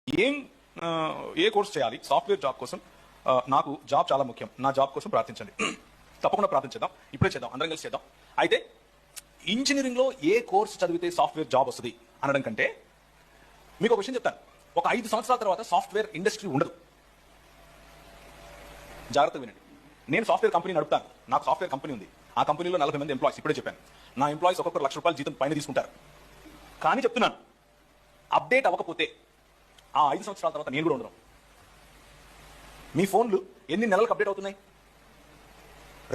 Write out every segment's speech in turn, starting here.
ఏం ఏ కోర్స్ చేయాలి software job కోసం? నాకు జాబ్ చాలా ముఖ్యం, నా జాబ్ కోసం ప్రార్థించండి. తప్పకుండా ప్రార్థించేద్దాం, ఇప్పుడే చేద్దాం, అందరం కలిసి చేద్దాం. అయితే ఇంజనీరింగ్లో ఏ కోర్స్ చదివితే సాఫ్ట్వేర్ జాబ్ వస్తుంది అనడం కంటే మీకు ఒక విషయం చెప్తాను. ఒక 5 సంవత్సరాల తర్వాత సాఫ్ట్వేర్ ఇండస్ట్రీ ఉండదు. జాగ్రత్తగా వినండి. నేను సాఫ్ట్వేర్ కంపెనీ నడుపుతాను, నాకు సాఫ్ట్వేర్ కంపెనీ ఉంది. ఆ కంపెనీలో 40 మంది ఎంప్లాయీస్, ఇప్పుడే చెప్పాను. నా ఎంప్లాయీస్ ఒక్కొక్కరు ₹1,00,000 జీతం పైన తీసుకుంటారు. కానీ చెప్తున్నాను, అప్డేట్ అవ్వకపోతే ఆ 5 సంవత్సరాల తర్వాత నేను కూడా ఉండను. మీ ఫోన్లు ఎన్ని నెలలకు అప్డేట్ అవుతున్నాయి?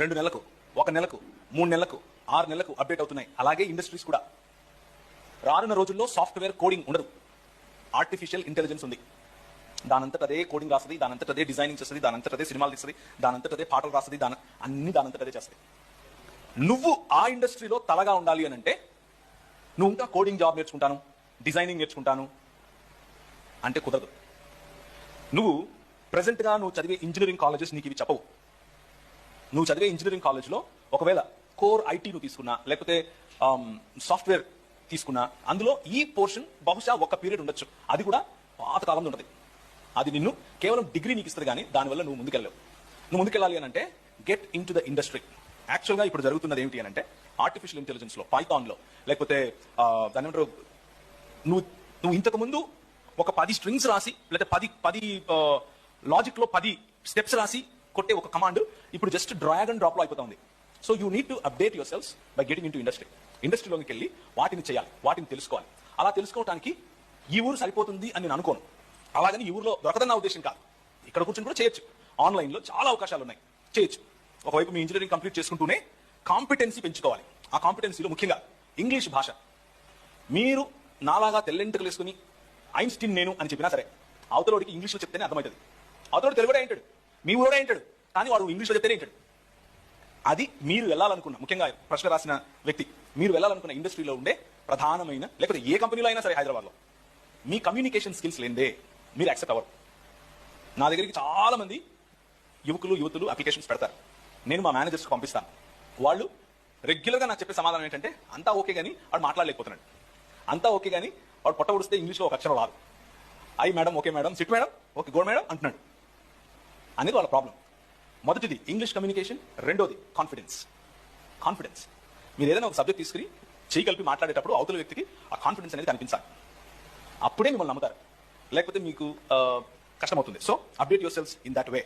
2 నెలలకు, 1 నెలకు, 3 నెలలకు, 6 నెలలకు అప్డేట్ అవుతున్నాయి. అలాగే ఇండస్ట్రీస్ కూడా. రానున్న రోజుల్లో సాఫ్ట్వేర్ కోడింగ్ ఉండదు, ఆర్టిఫిషియల్ ఇంటెలిజెన్స్ ఉంది. దానంతట అదే కోడింగ్ రాస్తుంది, దానంతట అదే డిజైనింగ్ చేస్తుంది, దానంతట అదే సినిమాలు తీస్తుంది, దానంతట అదే పాటలు రాస్తుంది, అన్ని దానంతట అదే చేస్తుంది. నువ్వు ఆ ఇండస్ట్రీలో తలగా ఉండాలి అని అంటే నువ్వు ఇంకా కోడింగ్ జాబ్ నేర్చుకుంటాను, డిజైనింగ్ నేర్చుకుంటాను అంటే కుదరదు. నువ్వు ప్రెసెంట్గా నువ్వు చదివే ఇంజనీరింగ్ కాలేజెస్ నీకు ఇవి చెప్పవు. నువ్వు చదివే ఇంజనీరింగ్ కాలేజ్లో ఒకవేళ కోర్ ఐటీ నువ్వు తీసుకున్నా, లేకపోతే సాఫ్ట్వేర్ తీసుకున్నా, అందులో ఈ పోర్షన్ బహుశా ఒక పీరియడ్ ఉండొచ్చు. అది కూడా పాతకాలంలో ఉంటుంది. అది నిన్ను కేవలం డిగ్రీ నీకు ఇస్తుంది, కానీ దానివల్ల నువ్వు ముందుకెళ్ళలేవు. నువ్వు ముందుకెళ్ళాలి అని అంటే get in to the industry. యాక్చువల్గా ఇప్పుడు జరుగుతున్నది ఏమిటి అని అంటే ఆర్టిఫిషియల్ ఇంటెలిజెన్స్లో, పైథాన్లో, లేకపోతే దాని ఏమంటారు, నువ్వు ఇంతకు ముందు ఒక 10 స్ట్రింగ్స్ రాసి, లేకపోతే 10 లాజిక్లో 10 స్టెప్స్ రాసి కొట్టే ఒక కమాండ్ ఇప్పుడు జస్ట్ డ్రాగ్ అండ్ డ్రాప్లో అయిపోతుంది. So you need to update your cells by getting in to industry. ఇండస్ట్రీలోకి వెళ్ళి వాటిని చేయాలి, వాటిని తెలుసుకోవాలి. అలా తెలుసుకోవడానికి ఈ ఊరు సరిపోతుంది అని నేను అనుకోను. అలాగని ఈ ఊర్లో దొరకదన్న ఉద్దేశం కాదు. ఇక్కడ కూర్చొని కూడా చేయొచ్చు. ఆన్లైన్లో చాలా అవకాశాలు ఉన్నాయి, చేయొచ్చు. ఒకవైపు మీ ఇంజనీరింగ్ కంప్లీట్ చేసుకుంటూనే కాంపిటెన్సీ పెంచుకోవాలి. ఆ కాంపిటెన్సీలో ముఖ్యంగా ఇంగ్లీష్ భాష. మీరు నాలాగా తెల్లెంటుకలు వేసుకుని ఐన్స్టీన్ నేను అని చెప్పినా సరే, అవతలోడికి ఇంగ్లీష్లో చెప్తేనే అర్థమవుతుంది. అవతలోడు తెలుగుడే ఏంటాడు, మీ ఊరోడే ఏంటాడు, కానీ వాడు ఇంగ్లీష్లో చెప్తేనే ఏంటాడు. అది మీరు వెళ్ళాలనుకున్న, ముఖ్యంగా ప్రశ్న రాసిన వ్యక్తి, మీరు వెళ్ళాలనుకున్న ఇండస్ట్రీలో ఉండే ప్రధానమైన, లేకపోతే ఏ కంపెనీలో అయినా సరే హైదరాబాద్లో, మీ కమ్యూనికేషన్ స్కిల్స్ లేదే మీరు యాక్సెప్ట్ అవ్వరు. నా దగ్గరికి చాలా మంది యువతులు అప్లికేషన్స్ పెడతారు. నేను మా మేనేజర్స్కి పంపిస్తాను. వాళ్ళు రెగ్యులర్గా నాకు చెప్పే సమాధానం ఏంటంటే, అంతా ఓకే కానీ వాడు మాట్లాడలేకపోతున్నాడు, అంతా ఓకే కానీ వాడు పొట్ట ఉడిస్తే ఇంగ్లీష్లో ఒక అక్షరం రాదు. I madam, okay madam, sit madam, okay good madam అంటున్నాడు అనేది వాళ్ళ ప్రాబ్లం. మొదటిది ఇంగ్లీష్ కమ్యూనికేషన్, రెండోది కాన్ఫిడెన్స్. మీరు ఏదైనా ఒక సబ్జెక్ట్ తీసుకుని చేయి కలిపి మాట్లాడేటప్పుడు అవతల వ్యక్తికి ఆ కాన్ఫిడెన్స్ అనేది కనిపించాలి. అప్పుడే మిమ్మల్ని నమ్ముతారు, లేకపోతే మీకు కష్టమవుతుంది. So update your cells in that way.